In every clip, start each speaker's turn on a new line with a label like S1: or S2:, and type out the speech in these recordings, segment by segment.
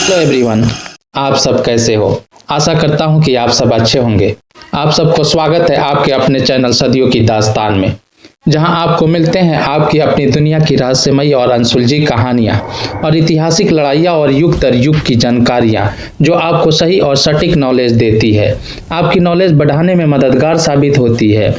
S1: Hello everyone, आप सब कैसे हो। आशा करता हूं कि आप सब अच्छे होंगे। आप सबको स्वागत है आपके अपने चैनल सदियों की दास्तान में, जहां आपको मिलते हैं आपकी अपनी दुनिया की रहस्यमयी और अनसुलझी कहानियां और ऐतिहासिक लड़ाइयां और युग दर युग की जानकारियां, जो आपको सही और सटीक नॉलेज देती है, आपकी नॉलेज बढ़ाने में मददगार साबित होती है।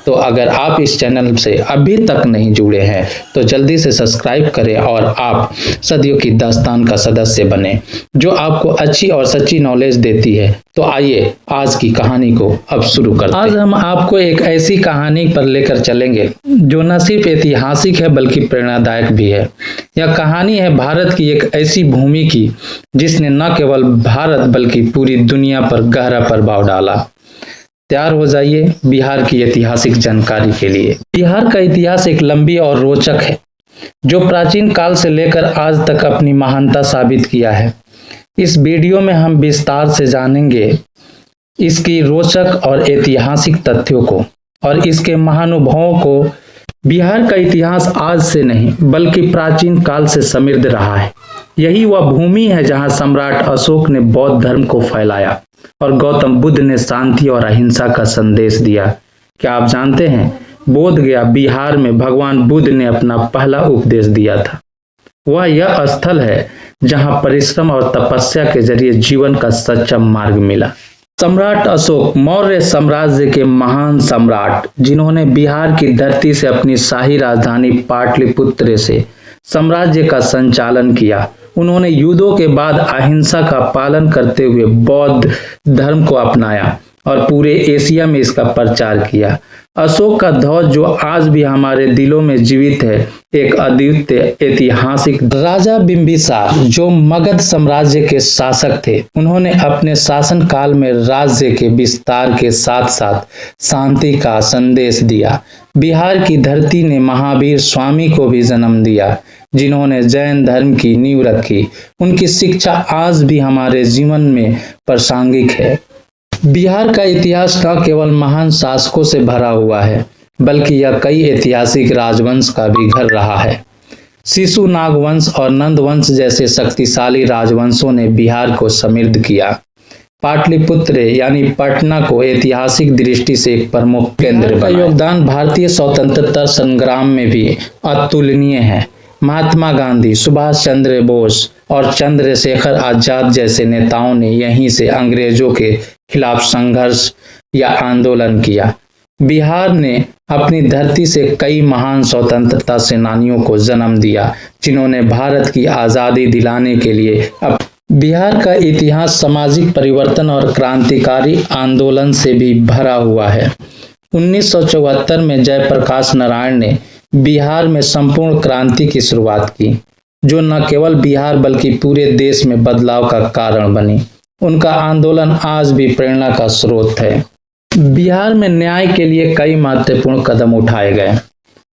S1: तो अगर आप इस चैनल से अभी तक नहीं जुड़े हैं तो जल्दी से सब्सक्राइब करें और आप सदियों की दास्तान का सदस्य बने, जो आपको अच्छी और सच्ची नॉलेज देती है। तो आइए आज की कहानी को अब शुरू करते हैं। आज हम आपको एक ऐसी कहानी पर लेकर चलेंगे जो न सिर्फ ऐतिहासिक है बल्कि प्रेरणादायक भी है। यह कहानी है भारत की एक ऐसी भूमि की जिसने न केवल भारत बल्कि पूरी दुनिया पर गहरा प्रभाव डाला। तैयार हो जाइए बिहार की ऐतिहासिक जानकारी के लिए। बिहार का इतिहास एक लंबी और रोचक है, जो प्राचीन काल से लेकर आज तक अपनी महानता साबित किया है। इस वीडियो में हम विस्तार से जानेंगे इसकी रोचक और ऐतिहासिक तथ्यों को और इसके महानुभवों को। बिहार का इतिहास आज से नहीं बल्कि प्राचीन काल से समृद्ध रहा है। यही वह भूमि है जहां सम्राट अशोक ने बौद्ध धर्म को फैलाया और गौतम बुद्ध ने शांति और अहिंसा का संदेश दिया। क्या आप जानते हैं, बोध गया बिहार में भगवान बुद्ध ने अपना पहला उपदेश दिया था। वह यह स्थल है जहां परिश्रम और तपस्या के जरिए जीवन का सच्चा मार्ग मिला। सम्राट अशोक मौर्य साम्राज्य के महान सम्राट, जिन्होंने बिहार की धरती से अपनी शाही राजधानी पाटलिपुत्र से साम्राज्य का संचालन किया। उन्होंने युद्धों के बाद अहिंसा का पालन करते हुए बौद्ध धर्म को अपनाया और पूरे एशिया में इसका प्रचार किया। अशोक का ध्वज, जो आज भी हमारे दिलों में जीवित है, एक अद्वितीय ऐतिहासिक राजा बिंबिसार, जो मगध साम्राज्य के शासक थे, उन्होंने अपने शासन काल में राज्य के विस्तार के साथ साथ शांति का संदेश दिया। बिहार की धरती ने महावीर स्वामी को भी जन्म दिया, जिन्होंने जैन धर्म की नींव रखी। उनकी शिक्षा आज भी हमारे जीवन में प्रासंगिक है। बिहार का इतिहास न केवल महान शासकों से भरा हुआ है बल्कि यह कई ऐतिहासिक राजवंश का भी घर रहा है। शिशुनाग वंश और नंद वंश जैसे शक्तिशाली राजवंशों ने बिहार को समृद्ध किया। पाटलिपुत्र यानी पटना को ऐतिहासिक दृष्टि से एक प्रमुख केंद्र का योगदान भारतीय स्वतंत्रता संग्राम में भी अतुलनीय है। महात्मा गांधी, सुभाष चंद्र बोस और चंद्रशेखर आजाद जैसे नेताओं ने यहीं से अंग्रेजों के खिलाफ संघर्ष या आंदोलन किया। बिहार ने अपनी धरती से कई महान स्वतंत्रता सेनानियों को जन्म दिया, जिन्होंने भारत की आजादी दिलाने के लिए बिहार का इतिहास सामाजिक परिवर्तन और क्रांतिकारी आंदोलन से भी भरा हुआ है। 1974 में जयप्रकाश नारायण ने बिहार में संपूर्ण क्रांति की शुरुआत की, जो न केवल बिहार बल्कि पूरे देश में बदलाव का कारण बनी। उनका आंदोलन आज भी प्रेरणा का स्रोत है। बिहार में न्याय के लिए कई महत्वपूर्ण कदम उठाए गए।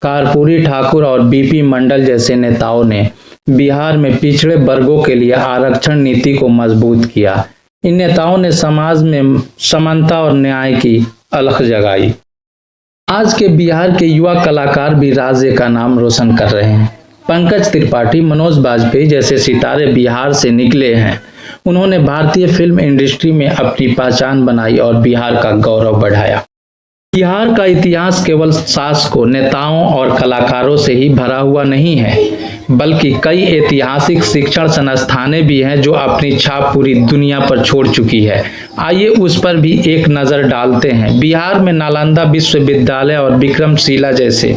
S1: कर्पूरी ठाकुर और बीपी मंडल जैसे नेताओं ने बिहार में पिछड़े वर्गों के लिए आरक्षण नीति को मजबूत किया। इन नेताओं ने समाज में समानता और न्याय की अलख जगाई। आज के बिहार के युवा कलाकार भी राज्य का नाम रोशन कर रहे हैं। पंकज त्रिपाठी, मनोज बाजपेयी जैसे सितारे बिहार से निकले हैं। उन्होंने भारतीय फिल्म इंडस्ट्री में अपनी पहचान बनाई और बिहार का गौरव बढ़ाया। बिहार का इतिहास केवल शासकों, नेताओं और कलाकारों से ही भरा हुआ नहीं है, बल्कि कई ऐतिहासिक शिक्षण संस्थानें भी हैं जो अपनी छाप पूरी दुनिया पर छोड़ चुकी है। आइए उस पर भी एक नज़र डालते हैं। बिहार में नालंदा विश्वविद्यालय और विक्रमशिला जैसे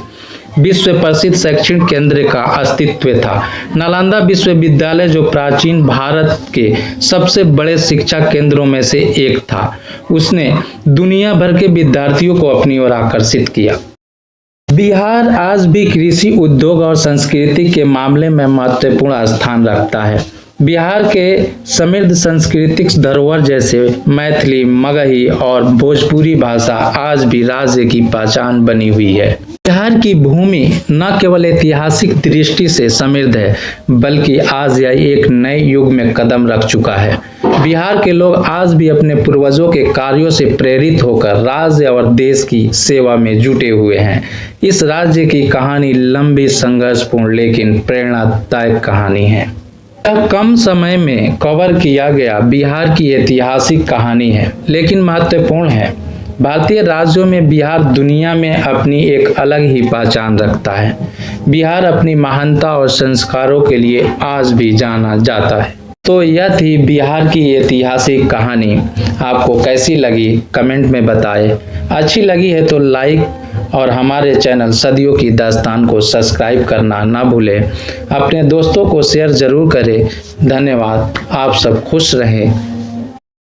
S1: विश्व प्रसिद्ध शैक्षणिक केंद्र का अस्तित्व था। नालंदा विश्वविद्यालय, जो प्राचीन भारत के सबसे बड़े शिक्षा केंद्रों में से एक था, उसने दुनिया भर के विद्यार्थियों को अपनी ओर आकर्षित किया। बिहार आज भी कृषि, उद्योग और संस्कृति के मामले में महत्वपूर्ण स्थान रखता है। बिहार के समृद्ध सांस्कृतिक धरोहर जैसे मैथिली, मगही और भोजपुरी भाषा आज भी राज्य की पहचान बनी हुई है। बिहार की भूमि न केवल ऐतिहासिक दृष्टि से समृद्ध है बल्कि आज यह एक नए युग में कदम रख चुका है। बिहार के लोग आज भी अपने पूर्वजों के कार्यों से प्रेरित होकर राज्य और देश की सेवा में जुटे हुए हैं। इस राज्य की कहानी लंबी, संघर्षपूर्ण लेकिन प्रेरणादायक कहानी है। यह कम समय में कवर किया गया बिहार की ऐतिहासिक कहानी है, लेकिन महत्वपूर्ण है। भारतीय राज्यों में बिहार दुनिया में अपनी एक अलग ही पहचान रखता है। बिहार अपनी महानता और संस्कारों के लिए आज भी जाना जाता है। तो यह थी बिहार की ऐतिहासिक कहानी। आपको कैसी लगी कमेंट में बताएं। अच्छी लगी है तो लाइक और हमारे चैनल सदियों की दास्तान को सब्सक्राइब करना ना भूलें। अपने दोस्तों को शेयर जरूर करें। धन्यवाद। आप सब खुश रहें।